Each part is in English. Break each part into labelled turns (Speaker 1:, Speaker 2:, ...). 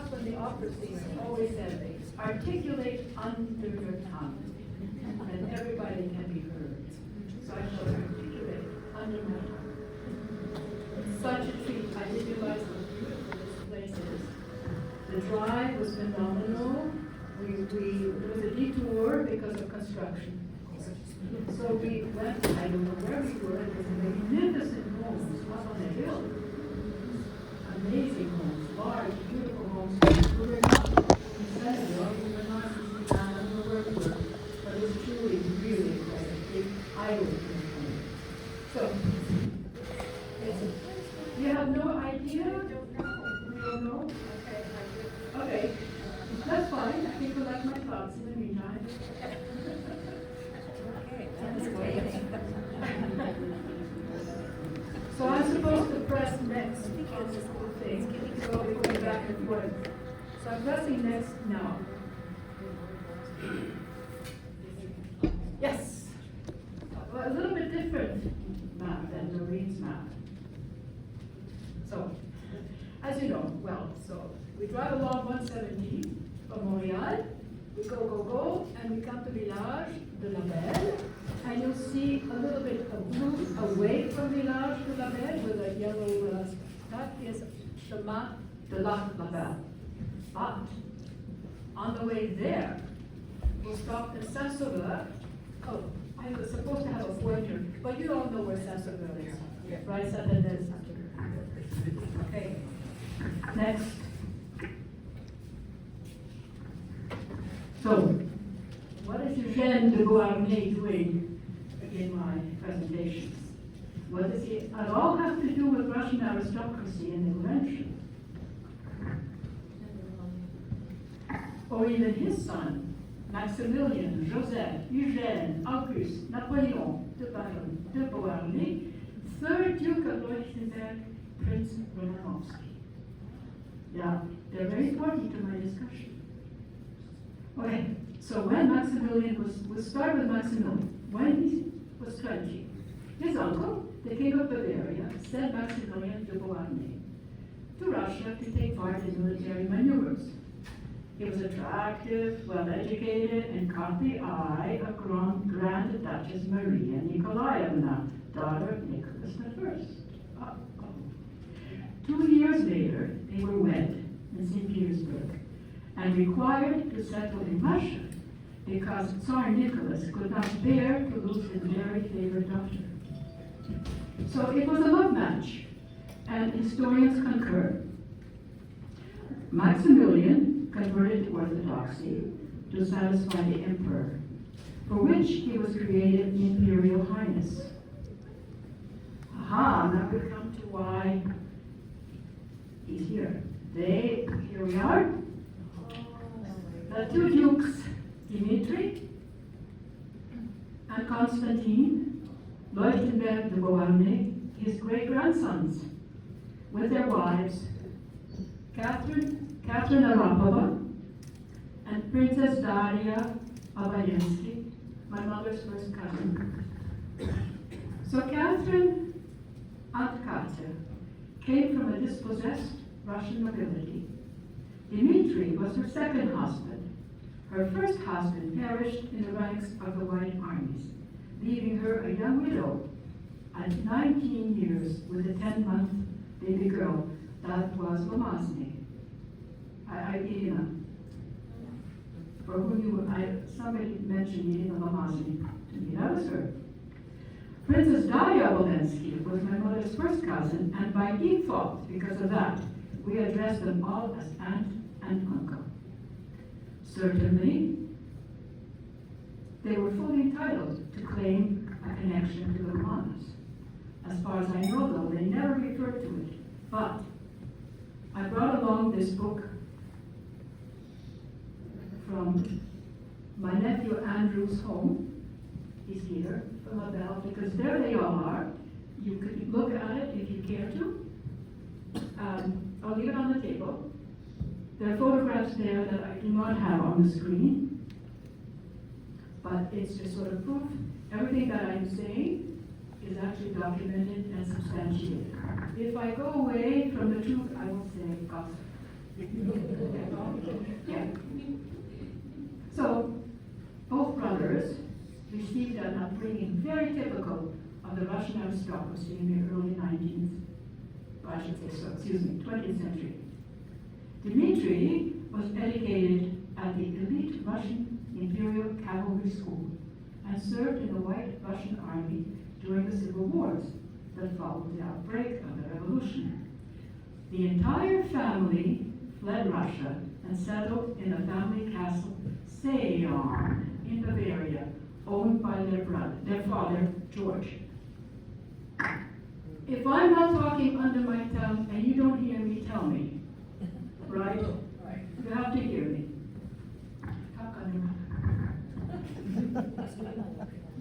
Speaker 1: husband, the opera singer, always said, articulate under your tongue, and everybody can be heard. So I shall articulate under my tongue. Such a treat. I did realize how beautiful this place is. The drive was phenomenal. There was a detour because of construction. So we went, I don't know where we were, it was magnificent homes up on the hill. Amazing homes, large, beautiful homes. We were not in Senegal, we were not in Sudan, I don't know where we were, but it was truly, really quite a big eye-opening home. So, you have no idea? You don't know? Okay, that's fine. I can collect my thoughts in the meantime. So I'm supposed to press next on this whole thing, so we're going back and forth. So I'm pressing next now. Yes. Well, a little bit different map than Lorraine's map. So, as you know, so we drive along 117 from Montreal. We go, and we come to Village de la Belle, and you'll see a little bit of blue away from Village de la Belle with a yellow, that is Chemin de la Belle. But on the way there, we'll stop in Saint-Sauveur. Oh, I was supposed to have a pointer, but you all know where Saint-Sauveur is, right? Okay, next. So, what is Eugène de Beauharnais doing in my presentations? What does it all have to do with Russian aristocracy and the Laurentians? Or even his son, Maximilian, Joseph, Eugène, Auguste, Napoleon de Baron de Beauharnais, third Duke of Leuchtenberg, Prince Romanovsky. Yeah, they're very important to my discussion. Okay, so when Maximilian we'll start with Maximilian. When he was 20, his uncle, the King of Bavaria, sent Maximilian de Beauharnais to Russia to take part in military maneuvers. He was attractive, well-educated, and caught the eye of Grand Duchess Maria Nikolaevna, daughter of Nicholas I. 2 years later, they were wed in St. Petersburg and required to settle in Russia because Tsar Nicholas could not bear to lose his very favorite daughter. So it was a love match, and historians concur. Maximilian converted to Orthodoxy to satisfy the emperor, for which he was created Imperial Highness. Aha, now we come to why he's here. Here we are. The two dukes, Dmitri and Constantine, Leuchtenberg de Beauharnais, his great-grandsons, with their wives, Catherine Arapova and Princess Daria Obolensky, my mother's first cousin. So Catherine Aunt Katya came from a dispossessed Russian nobility. Dmitri was her second husband. Her first husband perished in the ranks of the White Armies, leaving her a young widow at 19 years with a 10-month baby girl. That was Lomazny. Irina. For whom somebody mentioned Irina Lomazny to me. That was her. Princess Daria Obolensky was my mother's first cousin, and by default, because of that, we address them all as aunt and uncle. Certainly, they were fully entitled to claim a connection to the Romanovs. As far as I know, though, they never referred to it. But I brought along this book from my nephew Andrew's home. He's here from Abel, because there they all are. You could look at it if you care to. I'll leave it on the table. There are photographs there that I do not have on the screen, but it's just sort of proof. Everything that I'm saying is actually documented and substantiated. If I go away from the truth, I will say gossip. upbringing very typical of the Russian aristocracy in the early 20th century. Dmitri was educated at the elite Russian Imperial Cavalry School and served in the White Russian Army during the civil wars that followed the outbreak of the revolution. The entire family fled Russia and settled in the family castle Seyon in Bavaria, owned by their father, George. If I'm not talking under my tongue and you don't hear me, tell me. Right? You have to hear me.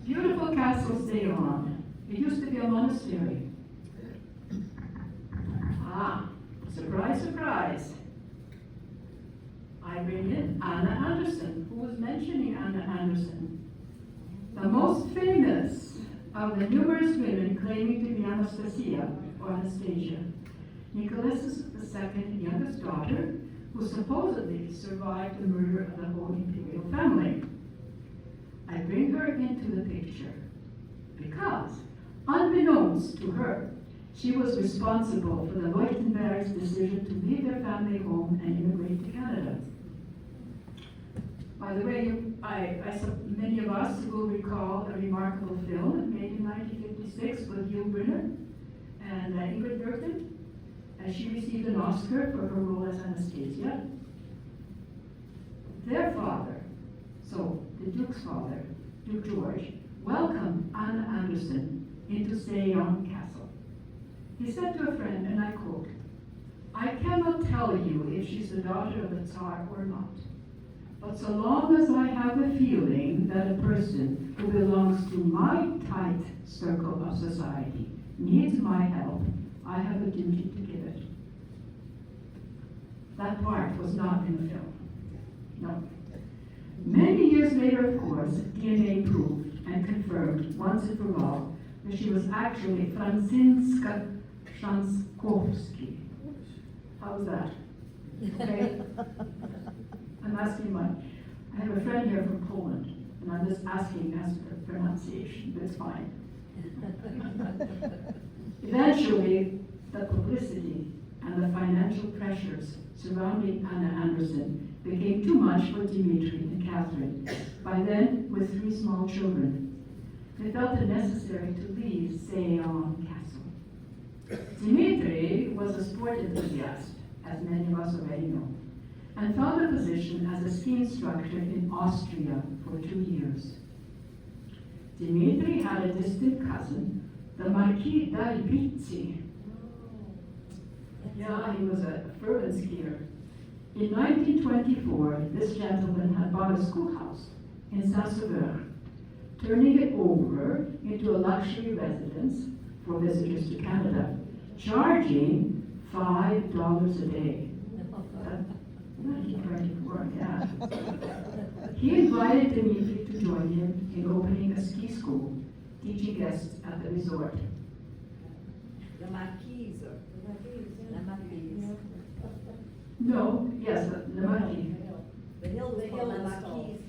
Speaker 1: Beautiful castle Seyon. It used to be a monastery. Ah, surprise, surprise. I bring in Anna Anderson. Who was mentioning Anna Anderson? The most famous of the numerous women claiming to be Anastasia or Anastasia. Nicholas II's youngest daughter, who supposedly survived the murder of the whole imperial family. I bring her into the picture because, unbeknownst to her, she was responsible for the Leuchtenberg's decision to leave their family home and immigrate to Canada. By the way, many of us will recall a remarkable film made in 1956 with Yul Brynner and Ingrid Bergman, and she received an Oscar for her role as Anastasia. Their father, so the Duke's father, Duke George, welcomed Anna Anderson into Seyon Castle. He said to a friend, and I quote, "I cannot tell you if she's the daughter of the Tsar or not. But so long as I have a feeling that a person who belongs to my tight circle of society needs my help, I have a duty to give it." That part was not in the film. No. Many years later, of course, DNA proved and confirmed once and for all that she was actually Franziska Szankowski. How's that? Okay? I'm asking I have a friend here from Poland, and I'm just asking as for pronunciation, but it's fine. Eventually, the publicity and the financial pressures surrounding Anna Anderson became too much for Dmitri and Catherine, by then with 3 small children. They felt it necessary to leave Seyon Castle. Dmitri was a sport enthusiast, as many of us already know, and found a position as a ski instructor in Austria for 2 years. Dmitri had a distant cousin, the Marquis d'Albizzi. Yeah, he was a fervent skier. In 1924, this gentleman had bought a schoolhouse in Saint-Sauveur, turning it over into a luxury residence for visitors to Canada, charging $5 a day. 1924, yeah. He invited Dmitri to join him in opening a ski school, teaching guests at the resort.
Speaker 2: The Marquise. La Marquise.
Speaker 1: No, yes, the Marquis.
Speaker 2: The hill is called La Marquise.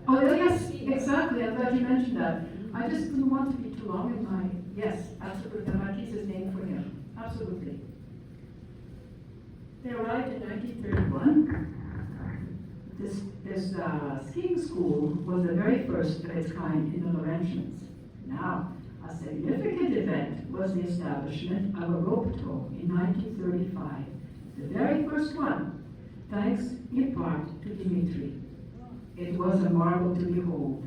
Speaker 1: Oh, yes, exactly. I'm glad you mentioned that. I just didn't want to be too long in my, yes, absolutely. The Marquis is named for him. Absolutely. They arrived in 1931. This skiing school was the very first of its kind in the Laurentians. Now, a significant event was the establishment of a rope tow in 1935, the very first one, thanks in part to Dmitri. It was a marvel to behold.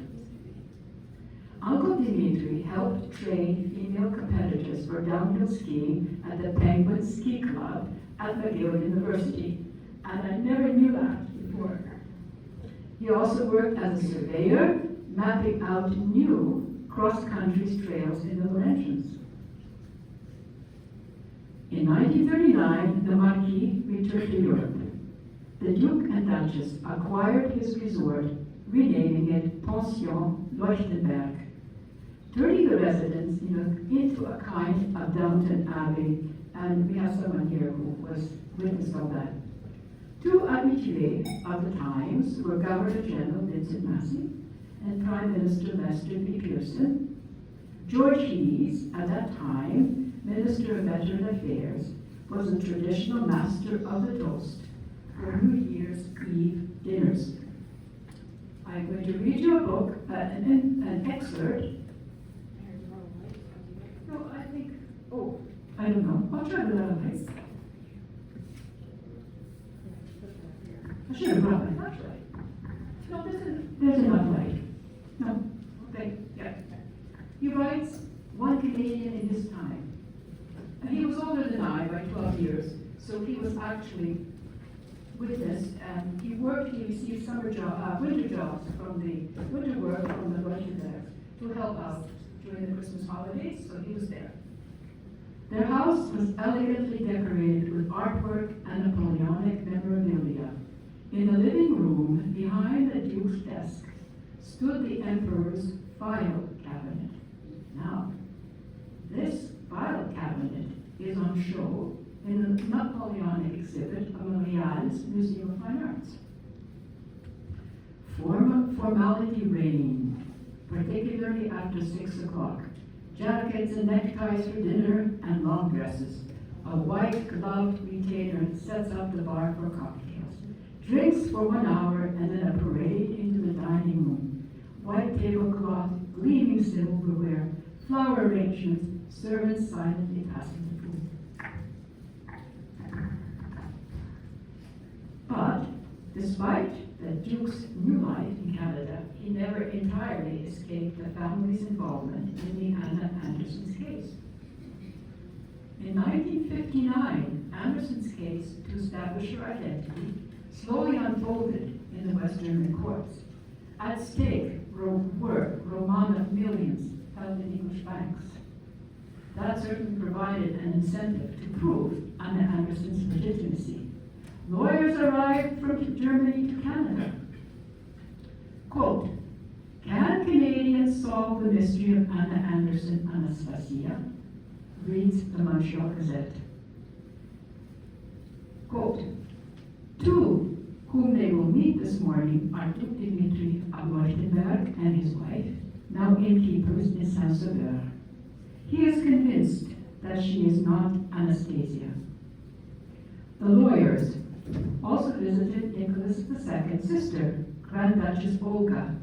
Speaker 1: Uncle Dmitri helped train female competitors for downhill skiing at the Penguin Ski Club at McGill University, and I never knew that before. He also worked as a surveyor, mapping out new cross-country trails in the Laurentians. In 1939, the Marquis returned to Europe. The Duke and Duchess acquired his resort, renaming it Pension Leuchtenberg, turning the residence into a kind of Downton Abbey, and we have someone here who was witness of that. 2 habitués of the times were Governor General Vincent Massey and Prime Minister Lester B. Pearson. George Hughes, at that time Minister of Veteran Affairs, was the traditional master of the toast for New Year's Eve dinners. I'm going to read you a book, an excerpt. No, I think, I don't know. I'll try without a light. I should have brought my flashlight. No, there's enough light. No, okay, yeah. He writes, one Canadian in his time. And he was older than I by 12 years, so he was actually witnessed, and he received winter jobs from the winter work from the Laurentians to help out during the Christmas holidays, so he was there. Their house was elegantly decorated with artwork and Napoleonic memorabilia. In the living room, behind the Duke's desk, stood the Emperor's file cabinet. Now, this file cabinet is on show in the Napoleonic exhibit of Montreal's Museum of Fine Arts. Formality reigned, particularly after 6 o'clock. Jackets and neckties for dinner and long dresses. A white gloved retainer sets up the bar for cocktails. Drinks for 1 hour and then a parade into the dining room. White tablecloth, gleaming silverware, flower arrangements, servants silently passing the food. But despite the Duke's new life in Canada, he never entirely escaped the family's involvement in the Anna Anderson's case. In 1959, Anderson's case to establish her identity slowly unfolded in the West German courts. At stake were Romana millions held in English banks. That certainly provided an incentive to prove Anna Anderson's legitimacy. Lawyers arrived from Germany to Canada. Quote, can Canadians solve the mystery of Anna Anderson Anastasia? Reads the Montreal Gazette. Quote, two whom they will meet this morning are Duke Dimitri of Leuchtenberg and his wife, now innkeepers in Saint-Sauveur. He is convinced that she is not Anastasia. The lawyers also visited Nicholas II's sister, Grand Duchess Olga,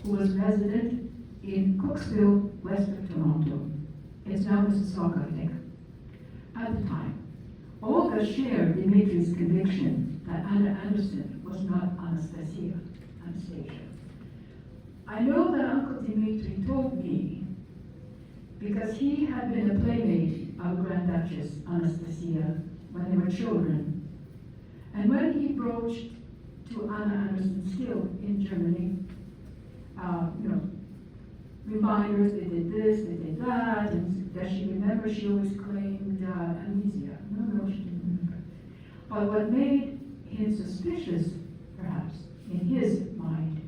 Speaker 1: who was resident in Cooksville, west of Toronto. It's now Mississauga, I think. At the time, Olga shared Dimitri's conviction that Anna Anderson was not Anastasia. I know that Uncle Dimitri told me because he had been a playmate of Grand Duchess Anastasia when they were children. And when he broached to Anna Anderson still in Germany, reminders, they did this, they did that, and does she remember? She always claimed amnesia. No, she didn't remember. But what made him suspicious, perhaps, in his mind,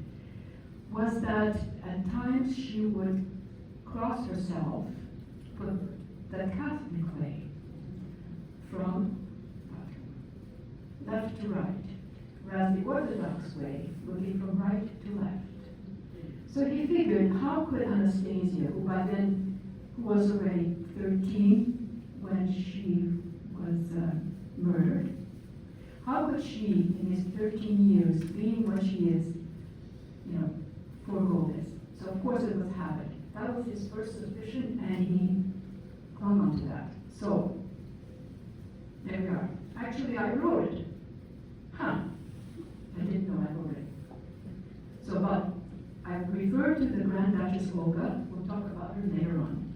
Speaker 1: was that at times she would cross herself, put the Catholic way, from left to right, whereas the Orthodox way would be from right to left. So he figured, how could Anastasia, who by then was already 13 when she was murdered, how could she, in his 13 years, being what she is, forego this? So of course it was habit. That was his first suspicion, and he clung on to that. So, there we are. Actually, I wrote it. I didn't know I wrote it. So, but I refer to the Grand Duchess Olga. We'll talk about her later on.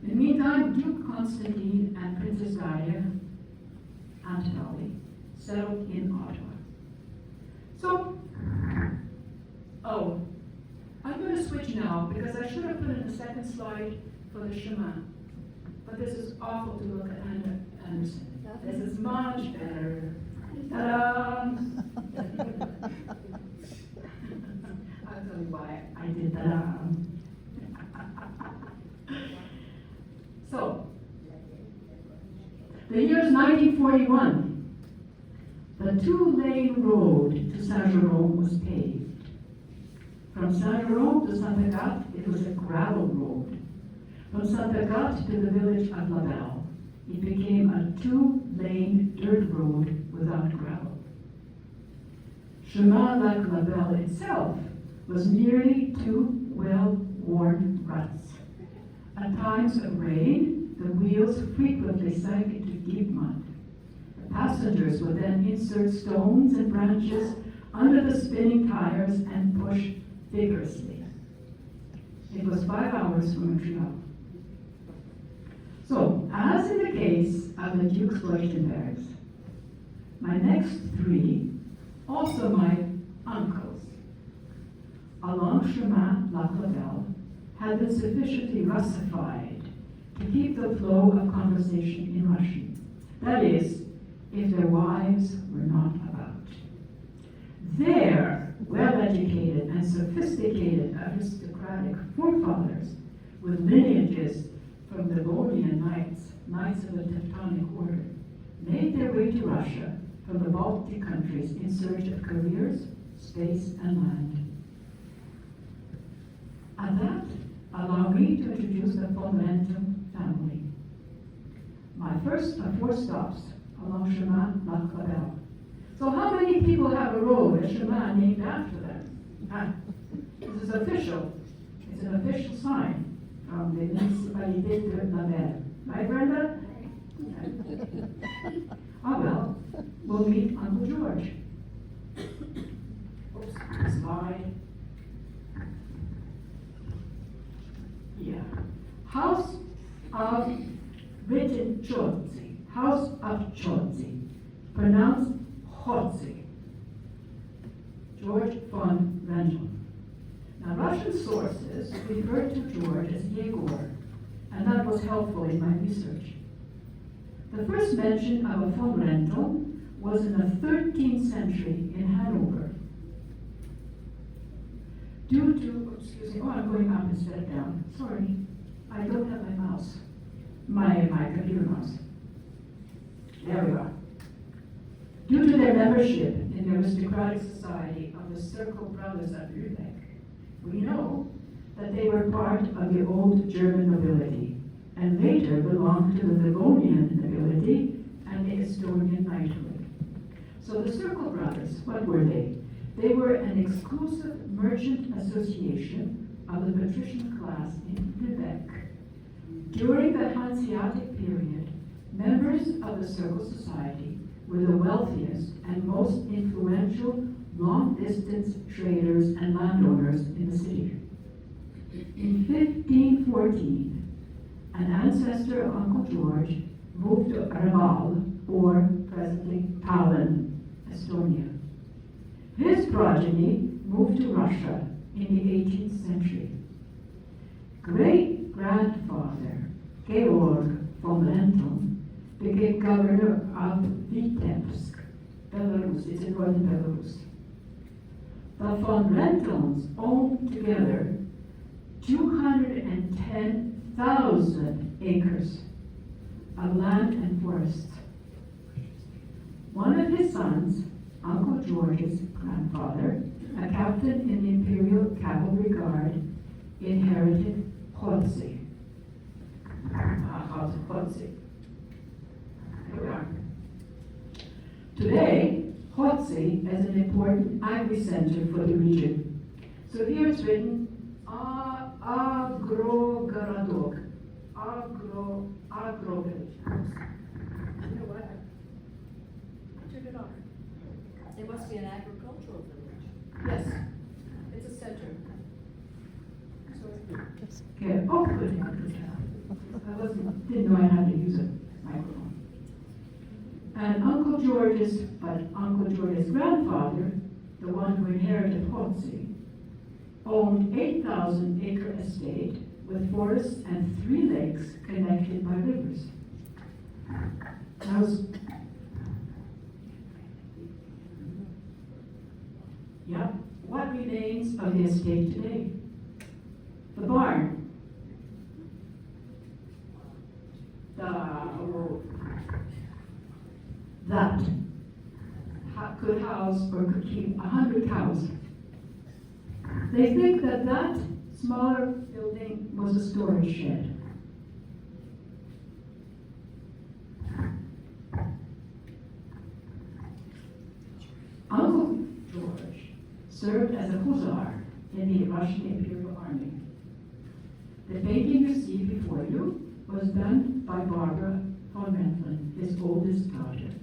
Speaker 1: In the meantime, Duke Constantine and Princess Daria Antonelli settled in Ottawa. So, I'm going to switch now because I should have put in the second slide for the chemin. But this is awful to look at Anna Anderson. This is much better. Ta-da! I'll tell you why I did that. So, the year is 1941. The 2-lane road to Saint-Jérôme was paved. From Saint-Laurent to Saint-Agathe, it was a gravel road. From Saint-Agathe to the village of Labelle, it became a 2-lane dirt road without gravel. Chemin Lac Labelle itself was nearly 2 well-worn ruts. At times of rain, the wheels frequently sank into deep mud. The passengers would then insert stones and branches under the spinning tires and push vigorously. It was 5 hours from Montreal. So, as in the case of the Duke's Leuchtenbergs, my next 3, also my uncles, along Chemin Lac Labelle, had been sufficiently Russified to keep the flow of conversation in Russian. That is, if their wives were not about. Their well-educated and sophisticated aristocratic forefathers, with lineages from the Livonian knights of the Teutonic Order, made their way to Russia from the Baltic countries in search of careers, space, and land. And that allowed me to introduce the von Rentum family. My first of 4 stops along Chemin Lac Labelle. So how many people have a road, a chemin, named after them? This is official. It's an official sign from the Municipalité de Labelle. Right, Brenda? Oh well, we'll meet Uncle George. Oops, slide. Yeah. House of Chodzi. House of Chodzi. Pronounced Chodzi. George von Rendel. Now, Russian sources refer to George as Yegor, and that was helpful in my research. The first mention of a von Rendel was in the 13th century in Hanover. Due to, excuse me, I'm going up instead of down. Sorry, I don't have my mouse. My computer mouse. There we are. Due to their membership in the aristocratic society of the Circle Brothers of Lübeck, we know that they were part of the old German nobility and later belonged to the Livonian nobility and the Estonian knighthood. So the Circle Brothers, what were they? They were an exclusive merchant association of the patrician class in Lübeck. During the Hanseatic period, members of the Circle Society were the wealthiest and most influential long-distance traders and landowners in the city. In 1514, an ancestor of Uncle George moved to Reval, or presently Tallinn, Estonia. His progeny moved to Russia in the 18th century. Great-grandfather Georg von Rentum became governor of Vitebsk, Belarus. It's in northern Belarus. The von Rentums owned together 210,000 acres of land and forests. One of his sons, Uncle George's grandfather, a captain in the Imperial Cavalry Guard, inherited Chodzi. House of Chodzi. Here we are. Today, Chodzi is an important agri-center for the region. So here it's written Agrogorodok. Agro village. You know what? I took it off.
Speaker 2: It must be an agricultural village.
Speaker 1: Yes, it's a center. Okay. Oh, good. Didn't know I had to use a microphone. And Uncle George's grandfather, the one who inherited Chodzi, owned 8,000-acre estate with forests and 3 lakes connected by rivers. What remains of the estate today? The barn. That could house or could keep 100 cows. They think that that smaller building was a storage shed. Uncle George served as a hussar in the Russian Imperial Army. The painting you see before you was done by Barbara von Rentlen, his oldest daughter.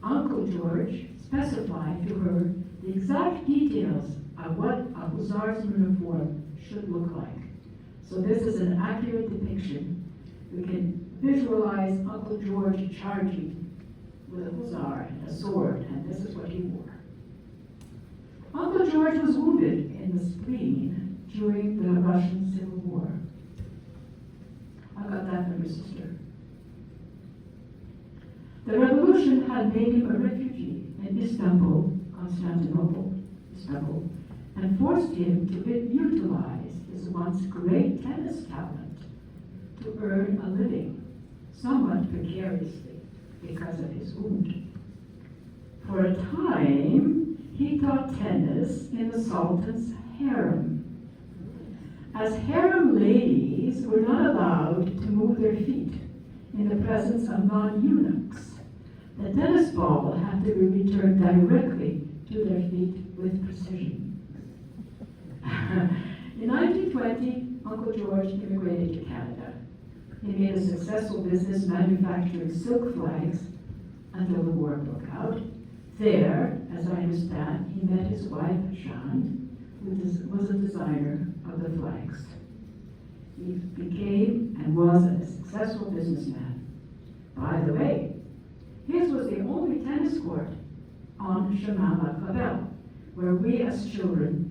Speaker 1: Uncle George specified to her the exact details of what a hussar's uniform should look like. So this is an accurate depiction. We can visualize Uncle George charging with a hussar and a sword, and this is what he wore. Uncle George was wounded in the spleen during the Russian Civil War. I got that from his sister. The revolution had made him a refugee in Istanbul, and forced him to utilize his once great tennis talent to earn a living, somewhat precariously because of his wound. For a time, he taught tennis in the Sultan's harem. As harem ladies were not allowed to move their feet in the presence of non-eunuchs, the tennis ball had to be returned directly to their feet with precision. In 1920, Uncle George immigrated to Canada. He made a successful business manufacturing silk flags until the war broke out. There, as I understand, he met his wife, Jeanne, who was a designer of the flags. He became and was a successful businessman. By the way, his was the only tennis court on Chemin La Clavel, where we as children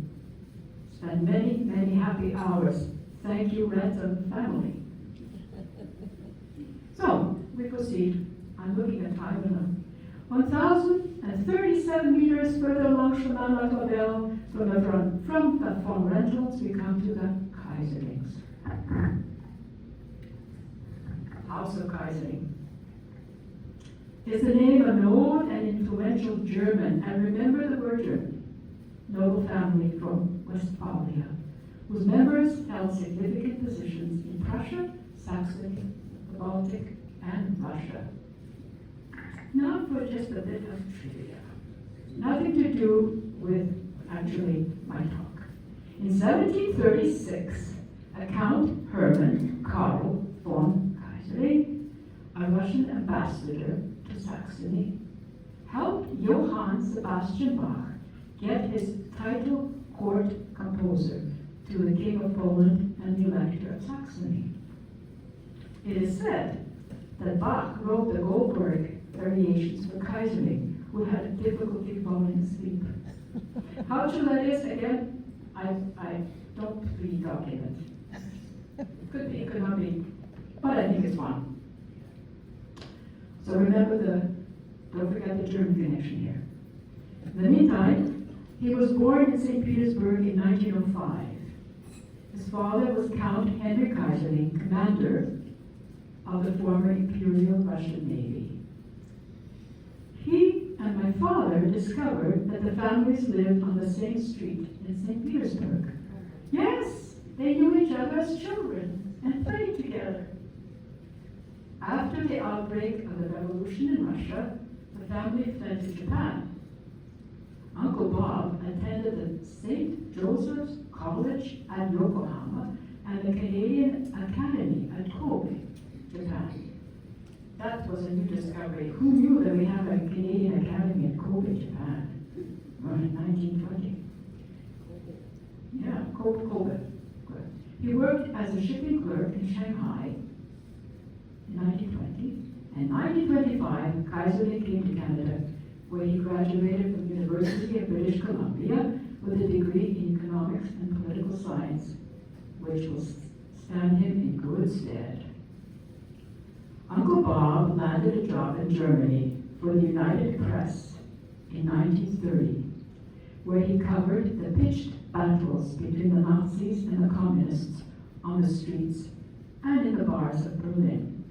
Speaker 1: spent many, many happy hours. Thank you, Renton family. So, we proceed. I'm looking at time now. 1,037 meters further along Chemin La Clavel, from the von Rentels, we come to the Kaiserlings. House of Kaisering is the name of an old and influential German, and remember the word German, noble family from Westphalia, whose members held significant positions in Prussia, Saxony, the Baltic, and Russia. Now for just a bit of trivia. Nothing to do with, actually, my talk. In 1736, Count Hermann Karl von Kaiserling, a Russian ambassador to Saxony, helped Johann Sebastian Bach get his title court composer to the King of Poland and the Elector of Saxony. It is said that Bach wrote the Goldberg variations for Kaiserling, who had difficulty falling asleep. How true that is, again, I don't read documents. It could be, it could not be, but I think it's fun. So remember don't forget the German connection here. In the meantime, he was born in St. Petersburg in 1905. His father was Count Henry Kaiserling, commander of the former Imperial Russian Navy. He and my father discovered that the families lived on the same street in St. Petersburg. Yes, they knew each other as children and played together. After the outbreak of the revolution in Russia, the family fled to Japan. Uncle Bob attended the St. Joseph's College at Yokohama and the Canadian Academy at Kobe, Japan. That was a new discovery. Who knew that we have a Canadian Academy in Kobe, Japan? In 1920. Yeah, Kobe. Good. He worked as a shipping clerk in Shanghai in 1920. In 1925, Kaiserling came to Canada, where he graduated from the University of British Columbia with a degree in economics and political science, which will stand him in good stead. Uncle Bob landed a job in Germany for the United Press in 1930, where he covered the pitched battles between the Nazis and the Communists on the streets and in the bars of Berlin.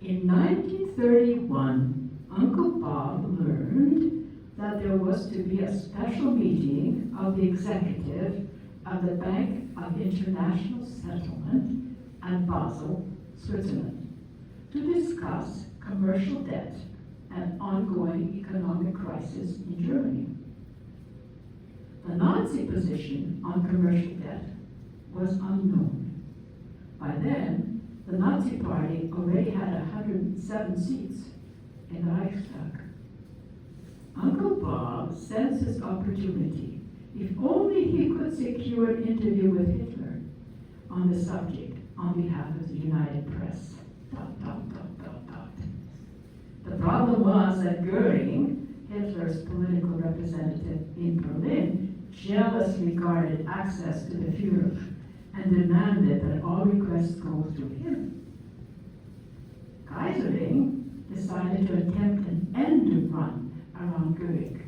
Speaker 1: In 1931, Uncle Bob learned that there was to be a special meeting of the executive of the Bank of International Settlement at Basel, Switzerland, to discuss commercial debt and ongoing economic crisis in Germany. The Nazi position on commercial debt was unknown. By then, the Nazi Party already had 107 seats in the Reichstag. Uncle Bob sensed his opportunity. If only he could secure an interview with Hitler on the subject on behalf of the United Press. The problem was that Goering, Hitler's political representative in Berlin, jealously guarded access to the Führer and demanded that all requests go through him. Kaiserling decided to attempt an end run around Goering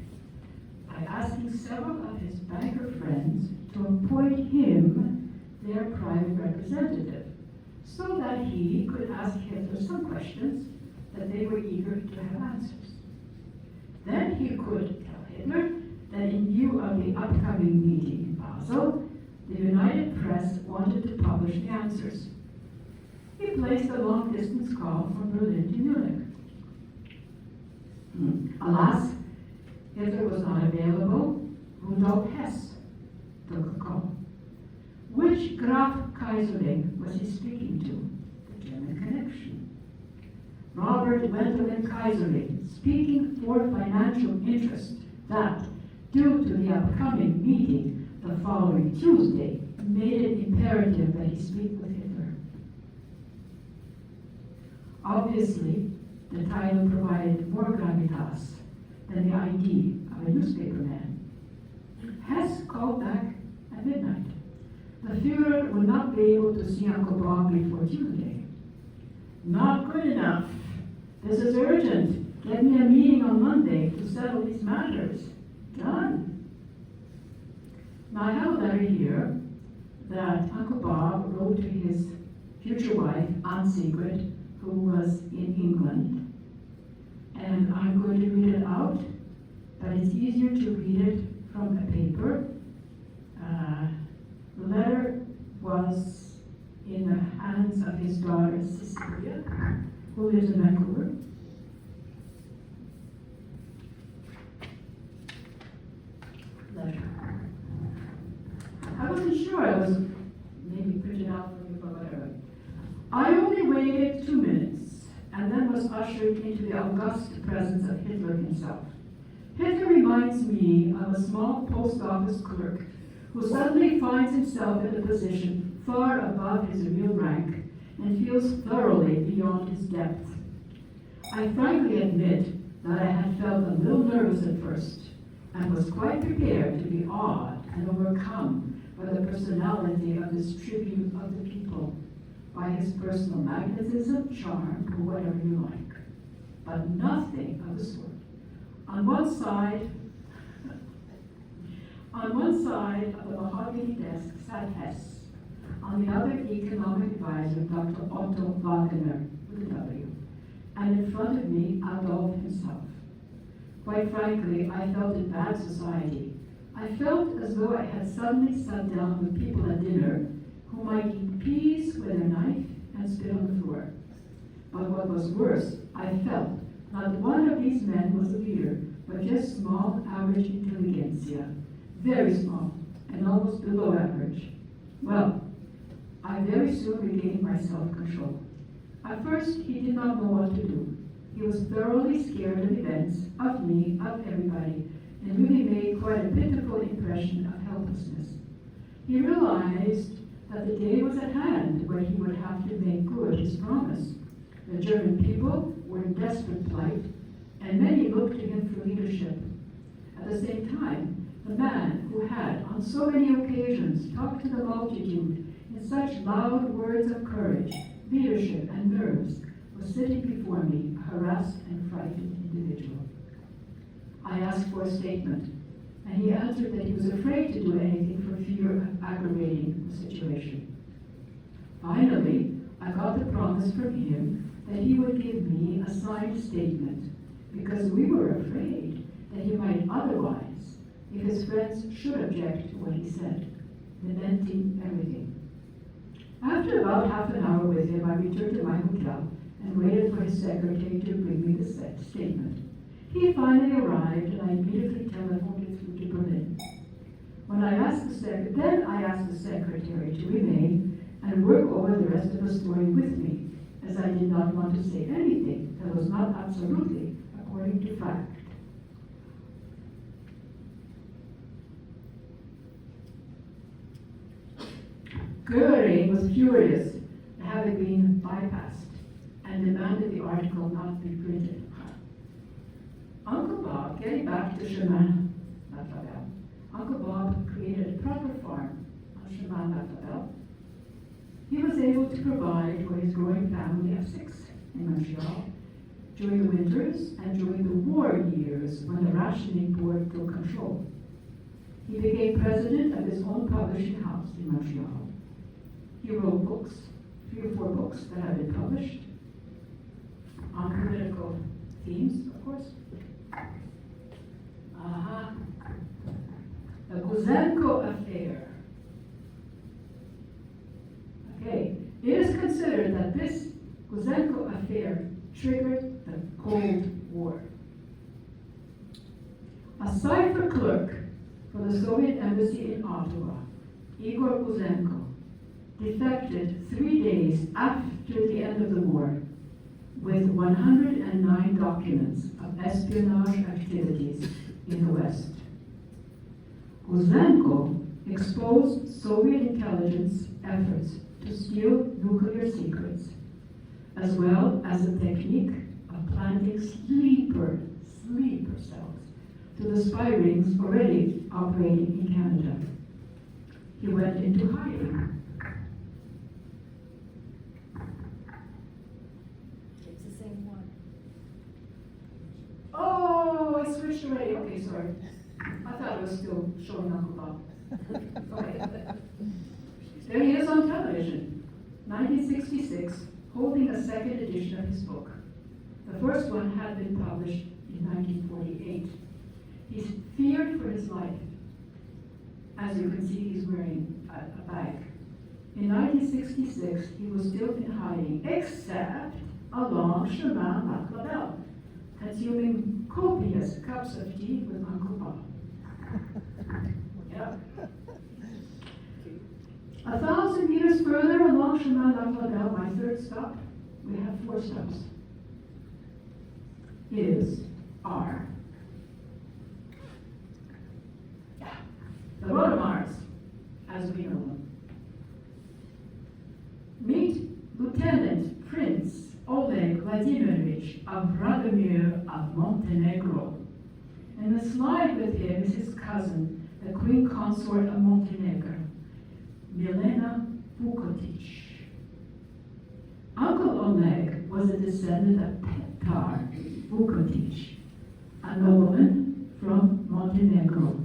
Speaker 1: by asking several of his banker friends to appoint him their private representative so that he could ask Hitler some questions that they were eager to have answers. Then he could tell Hitler that in view of the upcoming meeting in Basel, the United Press wanted to publish the answers. He placed a long-distance call from Berlin to Munich. Alas, Hitler was not available. Rudolf Hess took the call. Which Graf Kaiserling was he speaking to? The German connection. Robert Wendelin Kaiserling, speaking for financial interest that, due to the upcoming meeting the following Tuesday, made it imperative that he speak with Hitler. Obviously, the title provided more gravitas than the ID of a newspaperman. Hess called back at midnight. The Führer would not be able to see Uncle Bob before Tuesday. Not good enough. This is urgent. Get me a meeting on Monday to settle these matters. Done. Now I have a letter here that Uncle Bob wrote to his future wife, Aunt Sigrid, who was in England. And I'm going to read it out, but it's easier to read it from a paper. The letter was in the hands of his daughter, Cecilia, who lives in Vancouver. Letter. I wasn't sure. I was maybe printed out for you, but whatever. I only waited 2 minutes and then was ushered into the august presence of Hitler himself. Hitler reminds me of a small post office clerk who suddenly finds himself in a position far above his real rank and feels thoroughly beyond his depth. I frankly admit that I had felt a little nervous at first and was quite prepared to be awed and overcome by the personality of this tribute of the people, by his personal magnetism, charm, or whatever you like. But nothing of the sort. On one side of the mahogany desk sat Hess. On the other, economic advisor, Dr. Otto Wagner, with a W. And in front of me, Adolf himself. Quite frankly, I felt in bad society. I felt as though I had suddenly sat down with people at dinner who might eat peas with their knife and spit on the floor. But what was worse, I felt not one of these men was a leader, but just small, average intelligentsia. Very small, and almost below average. Well, I very soon regained my self-control. At first, he did not know what to do. He was thoroughly scared of events, of me, of everybody, and really made quite a pitiful impression of helplessness. He realized that the day was at hand where he would have to make good his promise. The German people were in desperate plight, and many looked to him for leadership. At the same time, the man who had, on so many occasions, talked to the multitude in such loud words of courage, leadership, and nerves, was sitting before me, a harassed and frightened individual. I asked for a statement, and he answered that he was afraid to do anything for fear of aggravating the situation. Finally, I got the promise from him that he would give me a signed statement, because we were afraid that he might otherwise friends should object to what he said, lamenting everything. After about half an hour with him, I returned to my hotel and waited for his secretary to bring me the statement. He finally arrived, and I immediately telephoned it through to Berlin. I asked the secretary to remain and work over the rest of the story with me, as I did not want to say anything that was not absolutely according to fact. Goering was furious at having been bypassed and demanded the article not be printed. Uncle Bob, getting back to Chemin La Fabelle, Uncle Bob created a proper farm on Chemin La Fabelle. He was able to provide for his growing family of 6 in Montreal during the winters and during the war years when the rationing board took control. He became president of his own publishing house in Montreal. He wrote books, 3 or 4 books that have been published on political themes, of course. The Guzenko affair. Okay, it is considered that this Guzenko affair triggered the Cold War. A cipher clerk for the Soviet embassy in Ottawa, Igor Guzenko, defected 3 days after the end of the war with 109 documents of espionage activities in the West. Guzenko exposed Soviet intelligence efforts to steal nuclear secrets, as well as the technique of planting sleeper cells to the spy rings already operating in Canada. He went into hiding.
Speaker 2: It's the same one.
Speaker 1: Oh, I switched already. Okay, sorry. I thought it was still showing Uncle Bob. Okay. There he is on television, 1966, holding a second edition of his book. The first one had been published in 1948. He's feared for his life. As you can see, he's wearing a bag. In 1966, he was still in hiding, except along Chemin La Fabelle, consuming copious cups of tea with Uncle Bob. Yeah. 1,000 meters further along Chemin La Fabelle, my third stop, we have 4 stops, are the Rodomars, as we know them. Meet Lieutenant Prince Oleg Vladimirovich of Radomir of Montenegro. And the slide with him is his cousin, the Queen Consort of Montenegro, Milena Vukotic. Uncle Oleg was a descendant of Petar Vukotic, a nobleman from Montenegro,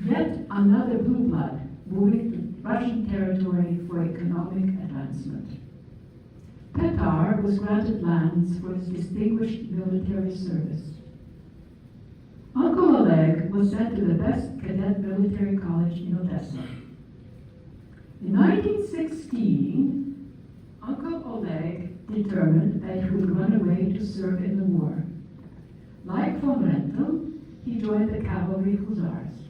Speaker 1: yet another blue blood moving to Russian territory for economic advancement. Petar was granted lands for his distinguished military service. Uncle Oleg was sent to the best cadet military college in Odessa. In 1916, Uncle Oleg determined that he would run away to serve in the war. Like von Rentel, he joined the cavalry hussars.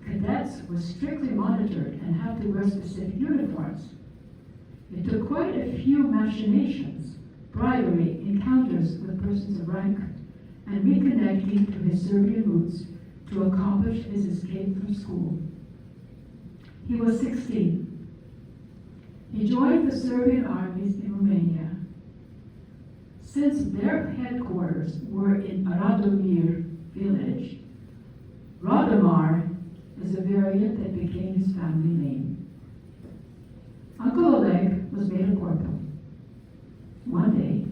Speaker 1: Cadets were strictly monitored and had to wear specific uniforms. It took quite a few machinations, bribery, encounters with persons of rank, and reconnecting to his Serbian roots to accomplish his escape from school. He was 16. He joined the Serbian armies in Romania. Since their headquarters were in Radomir village, Radomar is a variant that became his family name. Uncle Oleg was made a corporal. One day,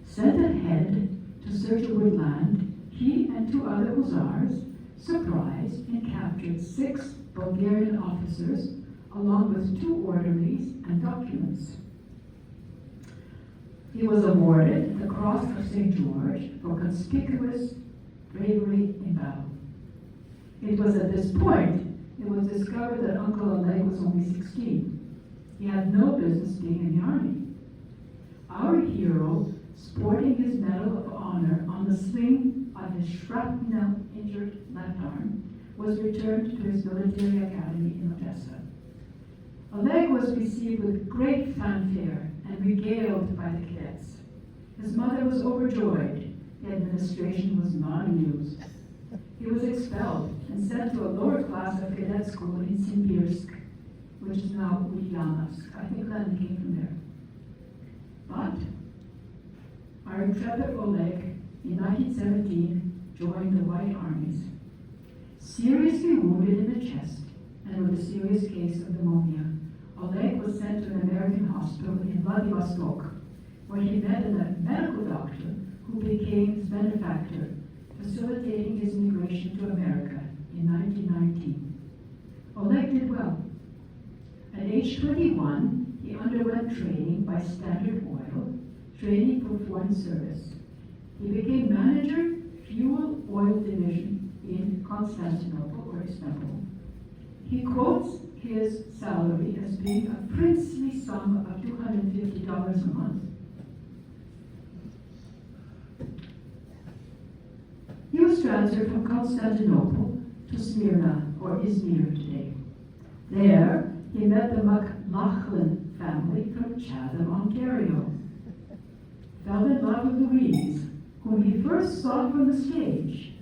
Speaker 1: sent ahead to search a woodland, he and 2 other hussars surprised and captured 6 Bulgarian officers, along with 2 orderlies and documents. He was awarded the Cross of St. George for conspicuous bravery in battle. It was at this point it was discovered that Uncle Oleg was only 16. He had no business being in the army. Our hero, sporting his Medal of Honor on the sling of his shrapnel-injured left arm, was returned to his military academy in Odessa. Oleg was received with great fanfare and regaled by the cadets. His mother was overjoyed. The administration was not amused. He was expelled and sent to a lower class of cadet school in Simbirsk, which is now Ulyanovsk. I think Lenin came from there. But our intrepid Oleg, in 1917, joined the White Armies. Seriously wounded in the chest and with a serious case of pneumonia, Oleg was sent to an American hospital in Vladivostok, where he met a medical doctor who became his benefactor, facilitating his immigration to America in 1919. Oleg did well. At age 21, he underwent training by Standard Oil, training for foreign service. He became manager, fuel oil division in Constantinople or Istanbul. He quotes his salary as being a princely sum of $250 a month. He was transferred from Constantinople to Smyrna, or Izmir today. There, he met the McLaughlin family from Chatham, Ontario. Fell in love with Louise, whom he first saw from the stage.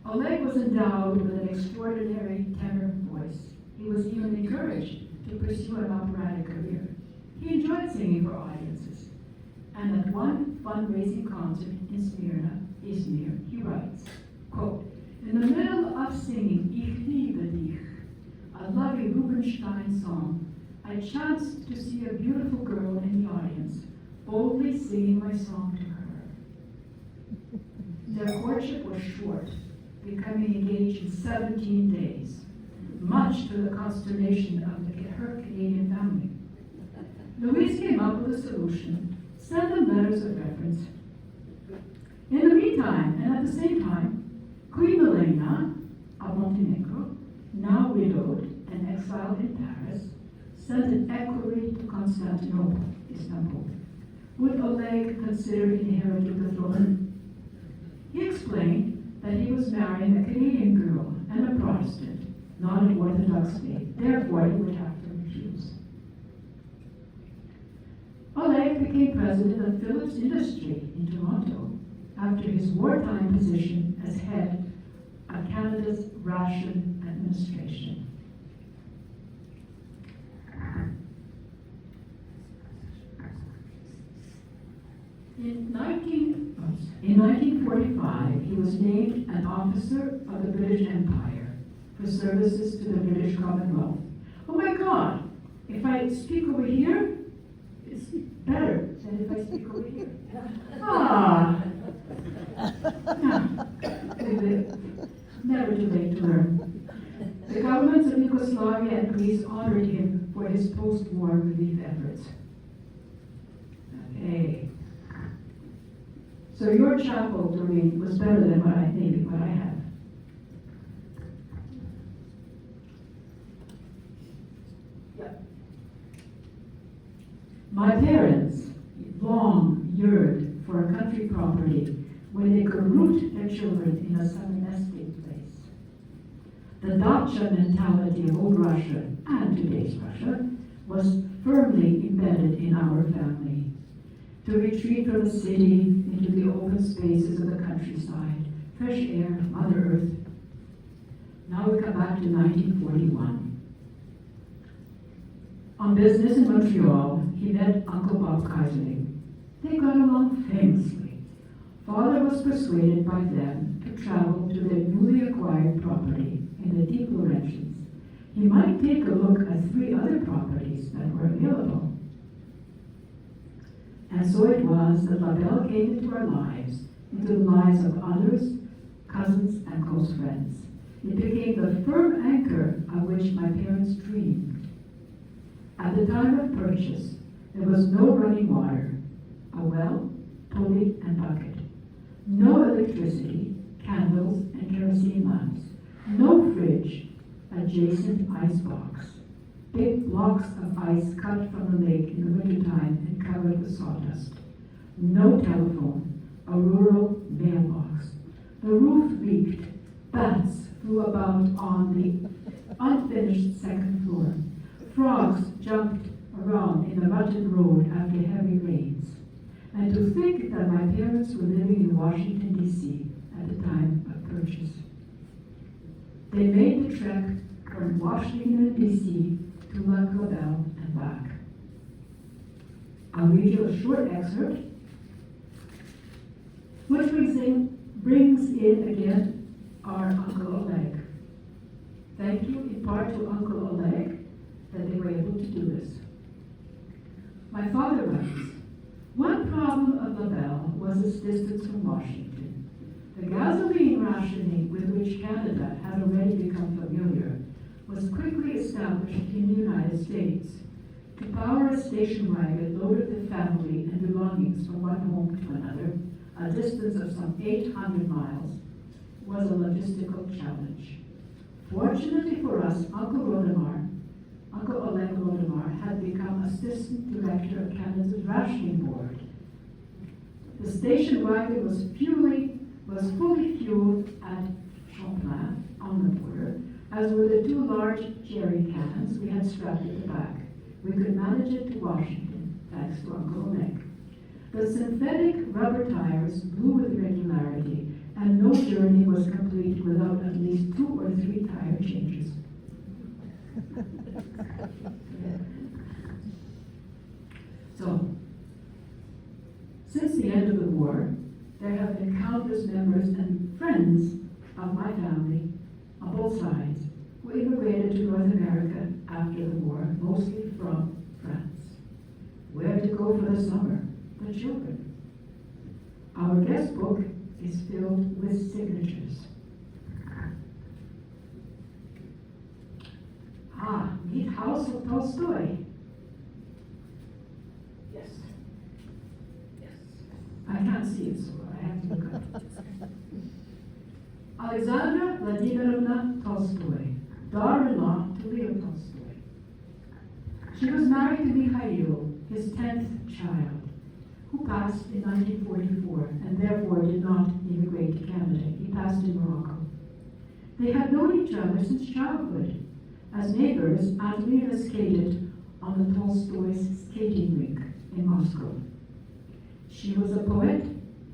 Speaker 1: Oleg was endowed with an extraordinary tenor voice. He was even encouraged to pursue an operatic career. He enjoyed singing for audiences. And at one fundraising concert in Smyrna, Izmir, he writes, quote, "In the middle of singing Ich liebe dich, a lovely Rubinstein song, I chanced to see a beautiful girl in the audience, boldly singing my song to her. Their courtship was short, becoming engaged in 17 days, much to the consternation of her Canadian family. Louise came up with a solution, sent them letters of reference. In the meantime, and at the same time, Queen Elena of Montenegro, now widowed and exiled in Paris, sent an equerry to Constantinople, Istanbul. Would Oleg consider inheriting the throne? He explained that he was marrying a Canadian girl and a Protestant, not an Orthodox faith. Therefore, he would have to refuse. Oleg became president of Philips Industry in Toronto after his wartime position as head of Canada's ration administration. In 1945, he was named an officer of the British Empire for services to the British Commonwealth. Oh my God, if I speak over here, it's better than if I speak over here. Ah, never too late to learn. The governments of Yugoslavia and Greece honored him for his post-war relief efforts. Okay. So your chapel, Doreen, was better than what I have. Yeah. My parents long yearned for a country property where they could root their children in a sunnesting place. The dacha mentality of old Russia and today's Russia was firmly embedded in our family. To retreat from the city into the open spaces of the countryside, fresh air, Mother Earth. Now we come back to 1941. On business in Montreal, he met Uncle Bob Kaiserling. They got along famously. Father was persuaded by them to travel to their newly acquired property in the deep Laurentians. He might take a look at 3 other properties that were available. And so it was that LaBelle came into our lives, into the lives of others, cousins, and close friends. It became the firm anchor of which my parents dreamed. At the time of purchase, there was no running water, a well, pulley, and bucket. No electricity, candles, and kerosene lamps. No fridge, adjacent ice box. Big blocks of ice cut from the lake in the wintertime and covered with sawdust. No telephone, a rural mailbox. The roof leaked. Bats flew about on the unfinished second floor. Frogs jumped around in the rutted road after heavy rains. And to think that my parents were living in Washington, D.C. at the time of purchase. They made the trek from Washington, D.C. to Lac La Belle and back. I'll read you a short excerpt, which brings in again our Uncle Oleg. Thank you in part to Uncle Oleg that they were able to do this. My father writes, one problem of La Belle was its distance from Washington. The gasoline rationing with which Canada had already become familiar was quickly established in the United States. To power a station wagon loaded with family and belongings from one home to another, a distance of some 800 miles, was a logistical challenge. Fortunately for us, Uncle Oleg Rodemar had become assistant director of Canada's rationing board. The station wagon was fully fueled at Champlain on the border, as were the two large jerry cans we had strapped at the back. We could manage it to Washington, thanks to Uncle Oleg. The synthetic rubber tires blew with regularity, and no journey was complete without at least 2 or 3 tire changes. So, since the end of the war, there have been countless members and friends of my family on both sides who immigrated to North America after the war, mostly from France. Where to go for the summer? The children. Our guest book is filled with signatures. Meet House of Tolstoy. Yes. Yes. I can't see it, so I have to look up. Alexandra Vladimirovna Tolstoy, daughter-in-law to Leo Tolstoy. She was married to Mikhail, his 10th child, who passed in 1944 and therefore did not immigrate to Canada. He passed in Morocco. They had known each other since childhood. As neighbors, Antonina skated on the Tolstoy's skating rink in Moscow. She was a poet,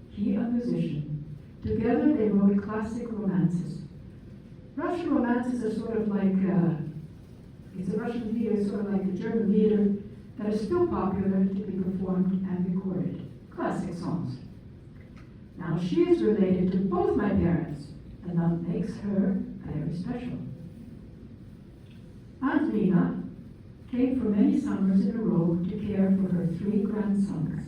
Speaker 1: he a musician. Together they wrote classic romances. Russian romances are sort of like, it's a Russian theater, sort of like the German theater that is still popular to be performed and recorded. Classic songs. Now she is related to both my parents, and that makes her very special. Aunt Lena came for many summers in a row to care for her 3 grandsons,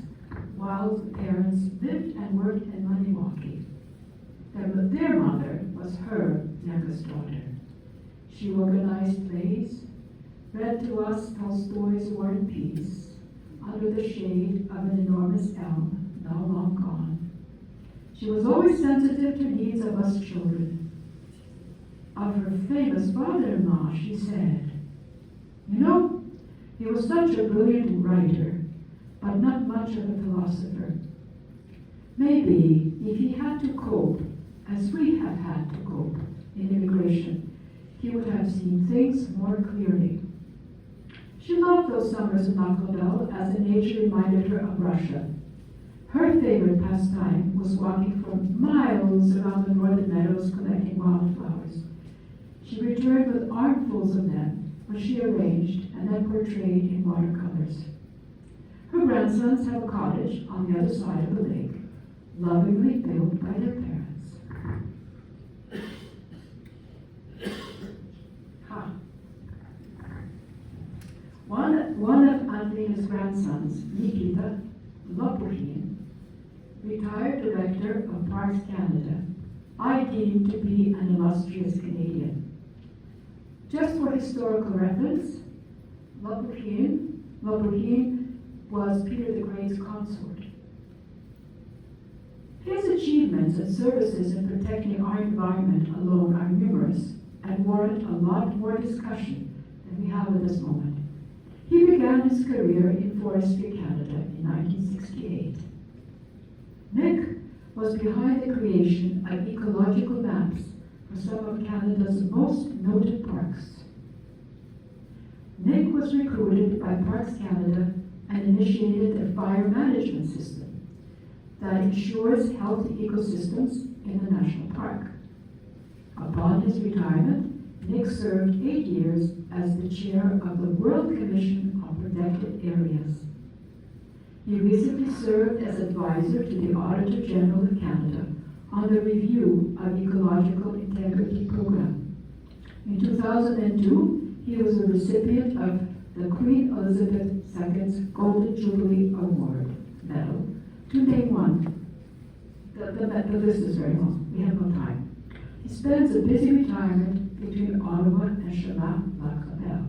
Speaker 1: while the parents lived and worked in Maniwaki. Their mother was her youngest daughter. She organized plays, read to us Tolstoy's War and Peace, under the shade of an enormous elm, now long gone. She was always sensitive to needs of us children. Of her famous father-in-law, she said, you know, he was such a brilliant writer, but not much of a philosopher. Maybe if he had to cope, as we have had to cope in immigration, he would have seen things more clearly. She loved those summers in Lac La Belle as the nature reminded her of Russia. Her favorite pastime was walking for miles around the northern meadows collecting wildflowers. She returned with armfuls of them, which she arranged and then portrayed in watercolors. Her grandsons have a cottage on the other side of the lake, lovingly built by their parents. One of Antonina's grandsons, Nikita Lopuhin, retired director of Parks Canada, I deem to be an illustrious Canadian. Just for historical reference, Laurentians was Peter the Great's consort. His achievements and services in protecting our environment alone are numerous and warrant a lot more discussion than we have at this moment. He began his career in Forestry Canada in 1968. Nick was behind the creation of ecological maps for some of Canada's most noted parks. Nick was recruited by Parks Canada and initiated a fire management system that ensures healthy ecosystems in the national park. Upon his retirement, Nick served 8 years as the chair of the World Commission on Protected Areas. He recently served as advisor to the Auditor General of Canada on the review of Ecological Integrity Program. In 2002, he was a recipient of the Queen Elizabeth II's Golden Jubilee Award medal. To name one, the list is very long, we have no time. He spends a busy retirement between Ottawa and Chemin-la-Capelle.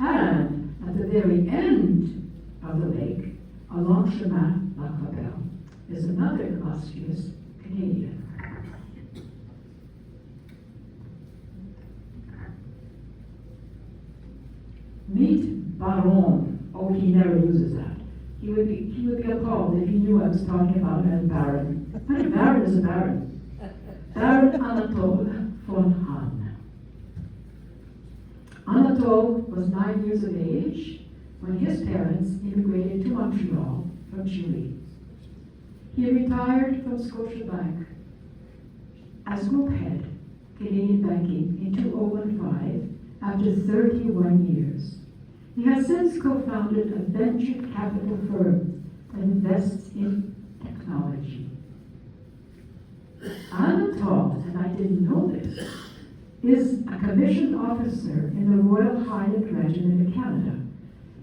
Speaker 1: And at the very end of the lake, along Chemin-la-Capelle, is another illustrious Canadian. Meet Baron. Oh, he never uses that. He would be appalled if he knew I was talking about him as Baron. But a Baron is a Baron. Baron Anatole von Hahn. Anatole was 9 years of age when his parents immigrated to Montreal from Chile. He retired from Scotiabank as group head, Canadian banking, in 2015 after 31 years. He has since co-founded a venture capital firm that invests in technology. Anatole, and I didn't know this, is a commissioned officer in the Royal Highland Regiment of Canada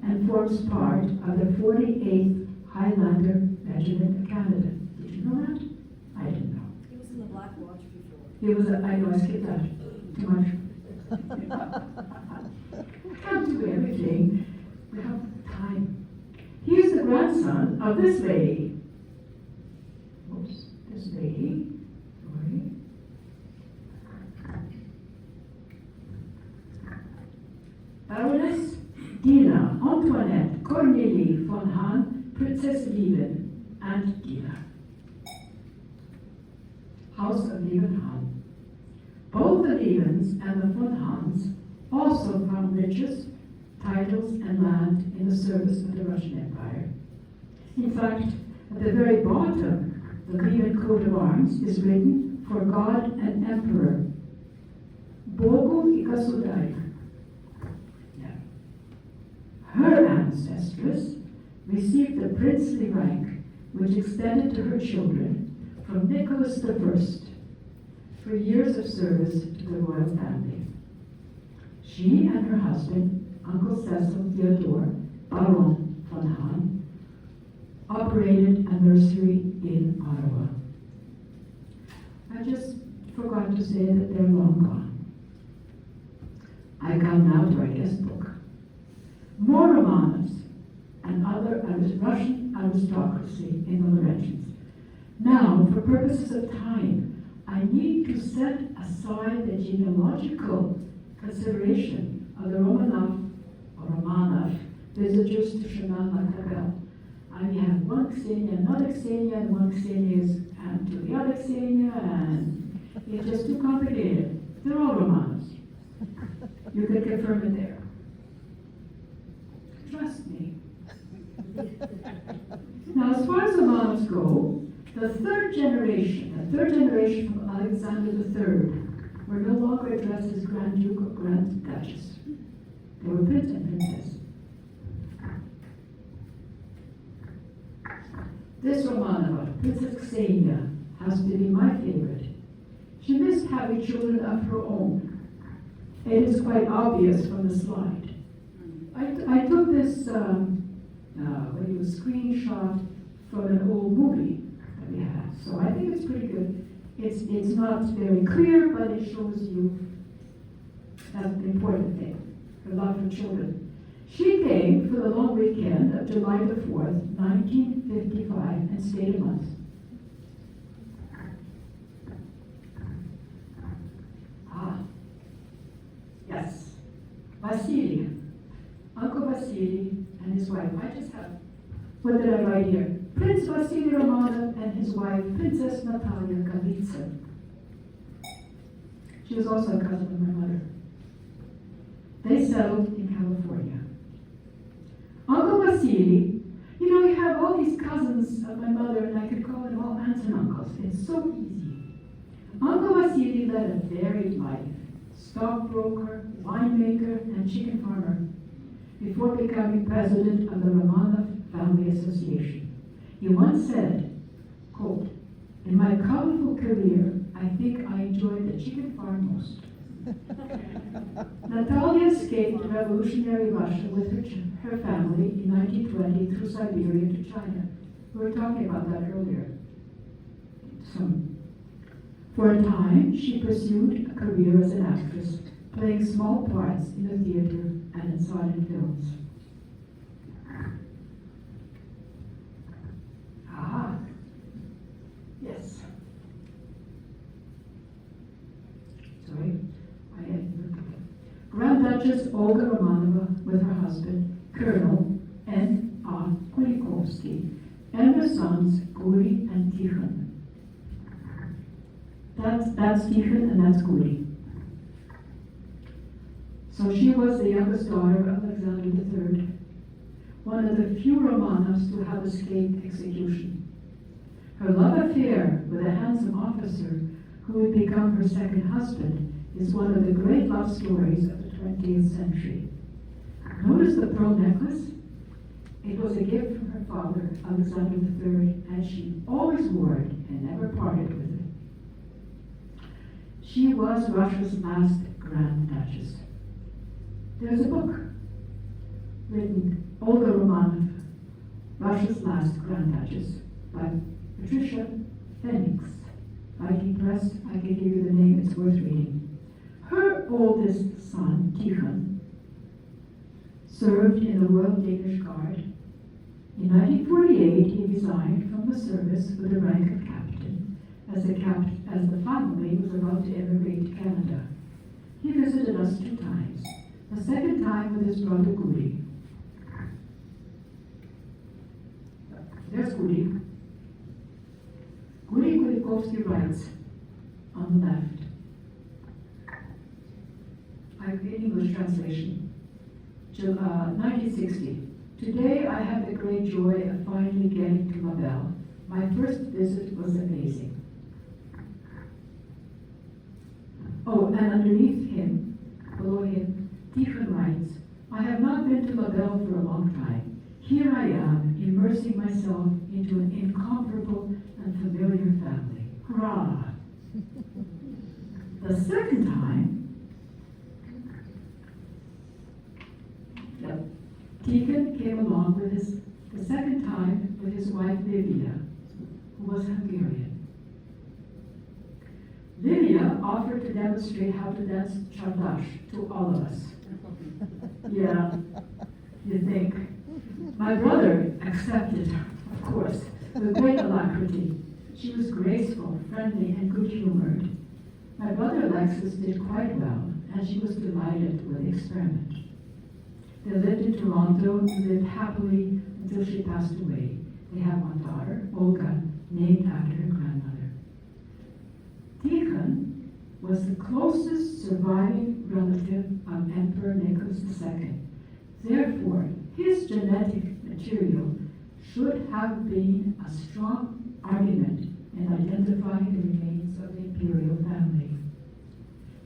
Speaker 1: and forms part of the 48th Highlander Regiment of Canada. Did you know that? I didn't know.
Speaker 2: He was in the Black Watch before.
Speaker 1: He was I know, I skipped that. Too much. Can't do everything. We have time. He is the grandson of this lady. Oops, this lady. Sorry. Baroness Dina Antoinette Cornélie von Hahn, Princess Lieven, and Dina. House of Lieven-Hahn. Both the Lievens and the von Hahns also found riches, titles, and land in the service of the Russian Empire. In fact, at the very bottom, the Lieven coat of arms is written for God and Emperor. Bogu I Gasudarya. Her ancestress received the princely rank, which extended to her children from Nicholas I for years of service to the royal family. She and her husband, Uncle Cecil Theodore Baron von Hahn, operated a nursery in Ottawa. I just forgot to say that they're long gone. I come now to our guest book. More Romanovs and other Russian aristocracy in the Laurentians. Now, for purposes of time, I need to set aside the genealogical consideration of the Romanov visitors to Chemin-la-Capelle. I have one Xenia, another Xenia, and one Xenia is and to the other Xenia, and it's just too complicated. They're all Romanovs. You can confirm it there. Trust me. Now, as far as the Romanovs go, the third generation from Alexander III, were no longer addressed as Grand Duke or Grand Duchess. They were Prince and Princess. This Romanova, Princess Xenia, has to be my favorite. She missed having children of her own. It is quite obvious from the slide. I took this screenshot from an old movie that we had, so I think it's pretty good. It's not very clear, but it shows you that's the important thing, the love for children. She came for the long weekend of July the 4th, 1955, and stayed a month. Ah, yes, Vasily, Uncle Vasily and his wife. I just have, what did I write here? Prince Vasily Romanov and his wife, Princess Natalia Golitsyn. She was also a cousin of my mother. They settled in California. Uncle Vasily, you know, you have all these cousins of my mother, and I could call them all aunts and uncles. It's so easy. Uncle Vasily led a varied life: stockbroker, winemaker, and chicken farmer, before becoming president of the Romanov Family Association. He once said, quote, "In my colorful career, I think I enjoyed the chicken farm most." Natalia escaped revolutionary Russia with her family in 1920 through Siberia to China. We were talking about that earlier. For a time, she pursued a career as an actress, playing small parts in the theater and in silent films. Ah, yes. Sorry, I had Grand Duchess Olga Romanova with her husband, Colonel N.A. Kulikovsky, and their sons, Guri and Tikhon. That's Tikhon and that's Guri. So she was the youngest daughter of Alexander III, one of the few Romanovs to have escaped execution. Her love affair with a handsome officer who would become her second husband is one of the great love stories of the 20th century. Notice the pearl necklace? It was a gift from her father, Alexander III, and she always wore it and never parted with it. She was Russia's last Grand Duchess. There's a book written, Olga Romanov, Russia's Last Grand Duchess, by Patricia Phoenix. Viking Press, I can give you the name, it's worth reading. Her oldest son, Tikhon, served in the Royal Danish Guard. In 1948, he resigned from the service with the rank of captain, as the family was about to emigrate to Canada. He visited us 2 times, the second time with his brother Guri. There's Guri. Guri Kulikovsky writes on the left. In English translation, 1960. Today I have the great joy of finally getting to Mabel. My first visit was amazing. Oh, and underneath him, below him, Tikhon writes, I have not been to Mabel for a long time. Here I am, immersing myself into an incomparable and familiar family. Hurrah! The second time, Tikhon came along the second time with his wife Livia, who was Hungarian. Livia offered to demonstrate how to dance chardash to all of us. Yeah, you think. My brother accepted, of course, with great alacrity. She was graceful, friendly, and good-humored. My brother Alexis did quite well, and she was delighted with the experiment. They lived in Toronto and lived happily until she passed away. They have one daughter, Olga, named after her grandmother. Tikhon was the closest surviving relative of Emperor Nicholas II. Therefore, his genetic material should have been a strong argument in identifying the remains of the imperial family.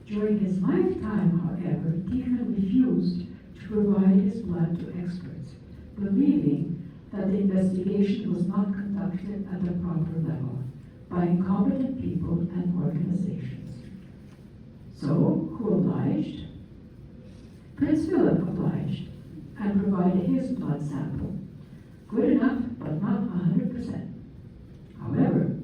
Speaker 1: During his lifetime, however, Tikhon refused to provide his blood to experts, believing that the investigation was not conducted at the proper level by incompetent people and organizations. So, who obliged? Prince Philip obliged and provided his blood sample. Good enough, but not 100%. However,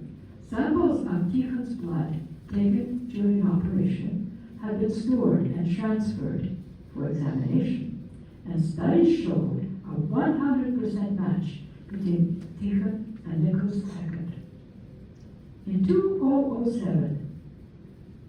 Speaker 1: samples of Tikhon's blood taken during operation had been stored and transferred for examination. and studies showed a 100% match between Tikhon and Nicholas II. In 2007,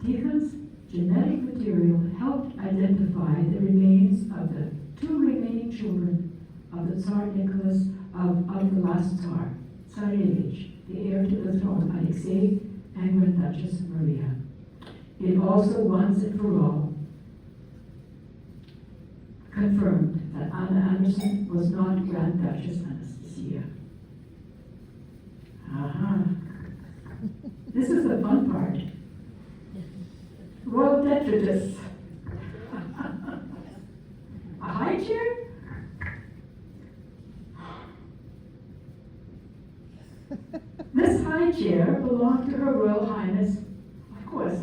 Speaker 1: Tikhon's genetic material helped identify the remains of the two remaining children of the Tsar Nicholas of the last Tsar, Tsarevich, the heir to the throne, Alexei, and Grand Duchess Maria. It also once and for all confirmed that Anna Anderson was not Grand Duchess Anastasia. This is the fun part. Royal detritus. A high chair? This high chair belonged to Her Royal Highness, of course.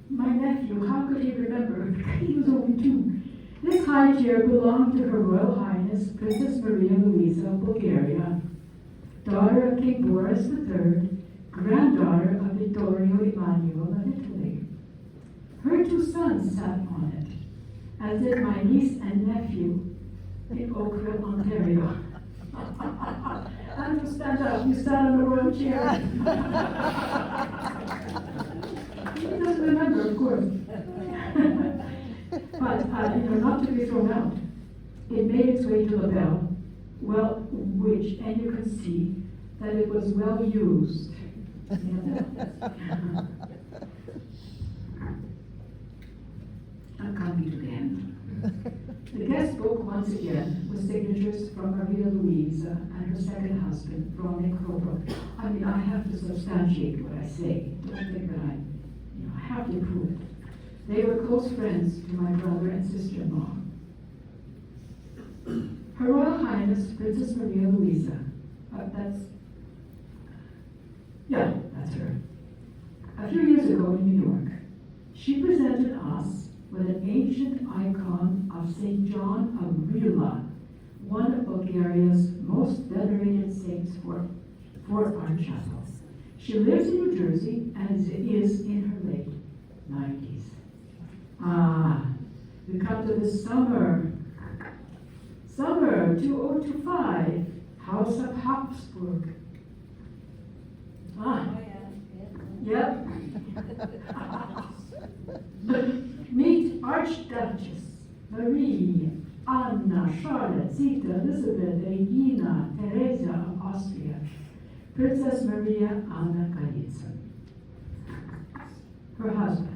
Speaker 1: My nephew, how could he remember? He was only 2. This high chair belonged to Her Royal Highness Princess Maria Louisa of Bulgaria, daughter of King Boris III, granddaughter of Vittorio Emanuele of Italy. Her 2 sons sat on it, as did my niece and nephew in Oakville, Ontario. And to stand up, you sat on the royal chair. He doesn't remember, of course. But, not to be thrown out. It made its way to the bell, and you can see that it was well used. I'm coming to the end. The guest book, once again, with signatures from Maria Louisa and her second husband, Ronnie Crowbrook. I have to substantiate what I say. Don't think that I have to prove it. They were close friends to my brother and sister-in-law. Her Royal Highness, Princess Maria Louisa, that's her. A few years ago in New York, she presented us with an ancient icon of St. John of Rila, one of Bulgaria's most venerated saints for our chapel. She lives in New Jersey and is in her late 90s. We come to the summer 2025, House of Habsburg. Yep. Meet Archduchess Marie, Anna, Charlotte, Zita, Elizabeth, Regina, Teresa of Austria, Princess Maria Anna Golitsyn. Her husband.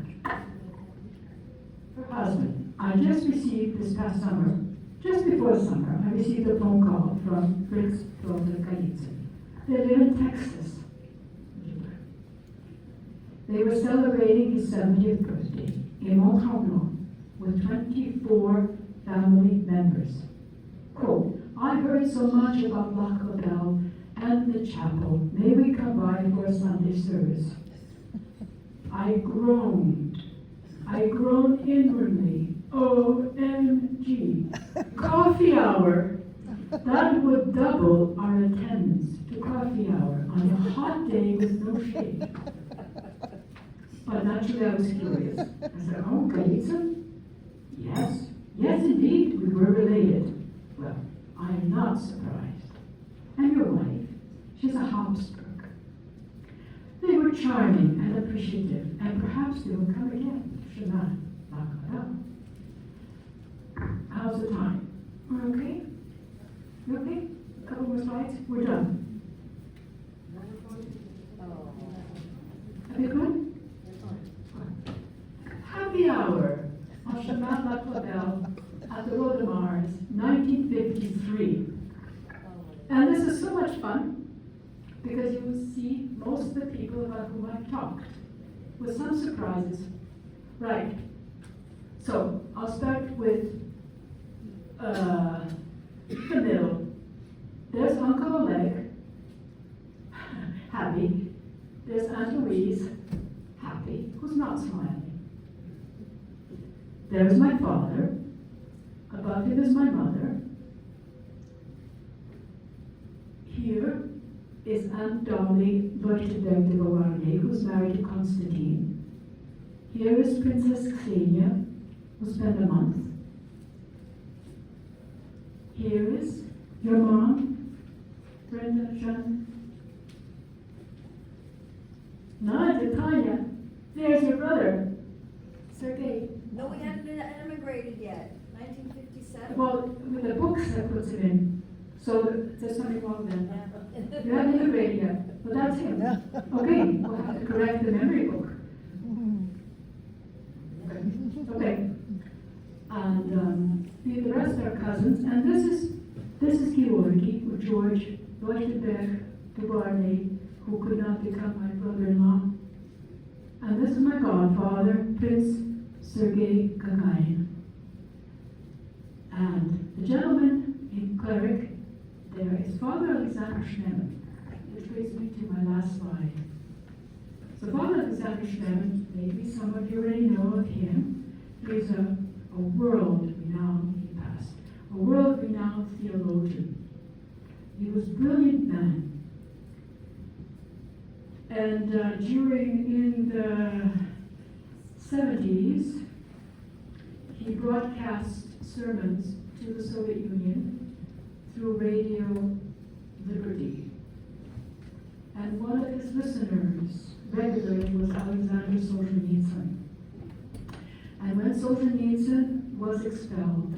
Speaker 1: I just received this past summer, just before summer, I received a phone call from Prince Piotr Golitsyn. They live in Texas. They were celebrating his 70th birthday in Mont Tremblant with 24 family members. Quote, I heard so much about Lac La Belle and the chapel. May we come by for a Sunday service? I groaned inwardly. OMG. Coffee hour. That would double our attendance to coffee hour on a hot day with no shade. But naturally I was curious. I said, oh, Golitsyn? Yes, indeed, we were related. Well, I'm not surprised. And your wife, she's a Habsburg. They were charming and appreciative, and perhaps they will come again. How's the time? We're okay? You okay? A couple more slides? We're done. Are we good? Happy hour on Chemin Lac La Belle at the Road de Mars, 1953. And this is so much fun because you will see most of the people about whom I've talked, with some surprises. Right. So I'll start with the middle. There's Uncle Oleg, happy. There's Aunt Louise, happy, who's not smiling. There's my father. Above him is my mother. Here is Aunt Dolly Leuchtenberg de Beauharnais, who's married to Constantine. Here is Princess Xenia, who spent a month. Here is your mom, Brenda, Jean. Nadia, Tanya. There's your brother, Sergei.
Speaker 2: No, we hadn't emigrated yet. 1957.
Speaker 1: Well, with the books that puts it in. So there's something wrong then.
Speaker 2: Yeah.
Speaker 1: You haven't immigrated yet, but that's him. Okay, we'll have to correct the memory book. Okay. And the rest are cousins. And this is Georgi, or George Leuchtenberg Dubarny, who could not become my brother-in-law. And this is my godfather, Prince Sergei Gagarin. And the gentleman in cleric there is Father Alexander Schneemann, which brings me to my last slide. So Father Alexander Schneemann, maybe some of you already know of him. He is a world-renowned, he passed, a world-renowned theologian. He was a brilliant man. And in the 70s, he broadcast sermons to the Soviet Union through Radio Liberty. And one of his listeners regularly was Alexander Solzhenitsyn. And when Solzhenitsyn was exiled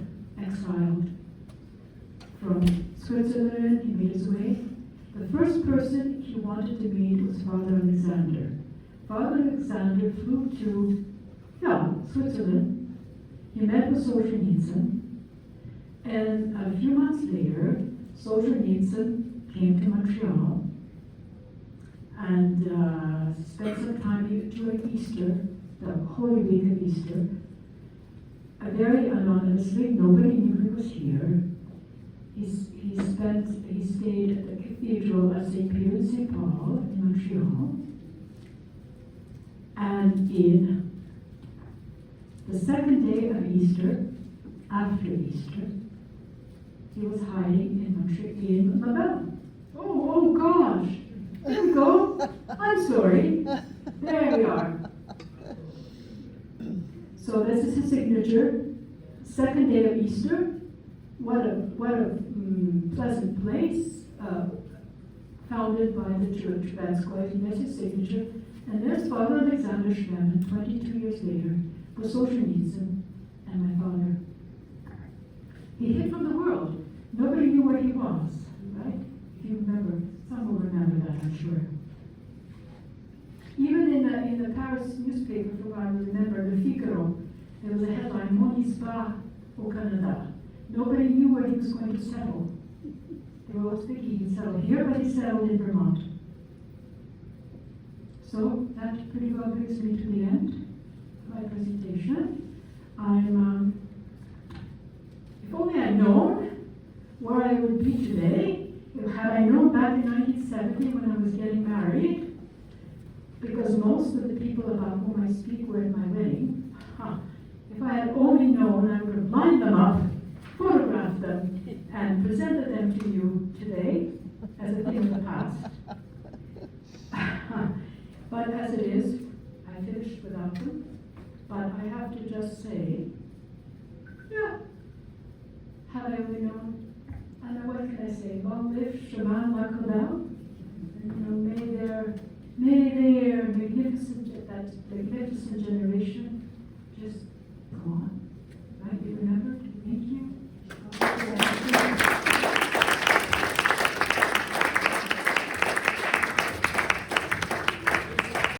Speaker 1: from Switzerland, he made his way. The first person he wanted to meet was Father Alexander. Father Alexander flew to Switzerland. He met with Solzhenitsyn. And a few months later, Solzhenitsyn came to Montreal and spent some time during Easter, the Holy Week of Easter. Very anonymously, nobody knew he was here. He stayed at the Cathedral of St. Peter and St. Paul in Montreal. And in the second day of Easter, after Easter, he was hiding in Laval. Oh gosh! There we go. I'm sorry. There we are. So this is his signature. Second day of Easter. What a pleasant place. Founded by the church. That's quite his signature. And there's Father Alexander Schneemann, 22 years later, with Solzhenitsyn and my father. He hid from the world. Nobody knew where he was, right? If you remember, some will remember that, I'm sure. Even in the Paris newspaper, from what I remember, Le Figaro, there was a headline, Mon Ispa au Canada. Nobody knew where he was going to settle. They were always thinking he'd settle here, but he settled in Vermont. So that pretty well brings me to the end of my presentation. If only I'd known where I would be today, had I known back in 1970 when I was getting married, because most of the people about whom I speak were at my wedding. If I had only known, I would have lined them up, photographed them, and presented them to you today as a thing of the past. But as it is, I finished without them. But I have to just say, had I only known. And what can I say? Long live Chemin Lacodel. May their magnificent generation